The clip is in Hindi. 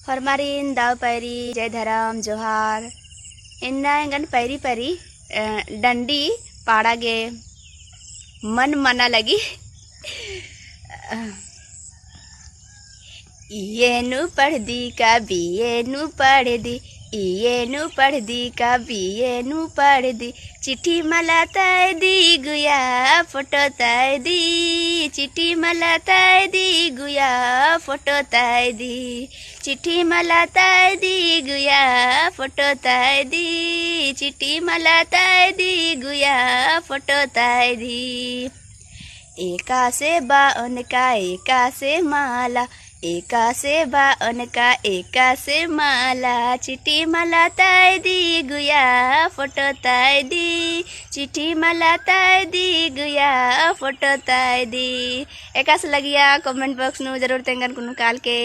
हरमारिन दाव पैरी जय धराम जोहार इन्ना इंगन पैरी पैरी डंडी पाड़ा गे मन मना लगी ये नु पढ़ दी का बीए नु पढ़ दी ये नु पढ़ दी का बीए नु पढ़ दी चिट्ठी मला ताय दी गुया फोटो ताय दी चिट्ठी मला ताय दी गुया फोटो ताय दी चिट्ठी मला ताय दी गुया फोटो ताय दी चिट्ठी मला ताय दी गुया फोटो ताय दी एका से बावन का एका से माला एका से बावन का एका से माला चिट्ठी मला ताय दी गुया फोटो ताय दी चिट्ठी मला ताय दी गुया फोटो ताय दी एका से लगिया कमेंट बॉक्स नु जरूर तेंगन कुनु काल के।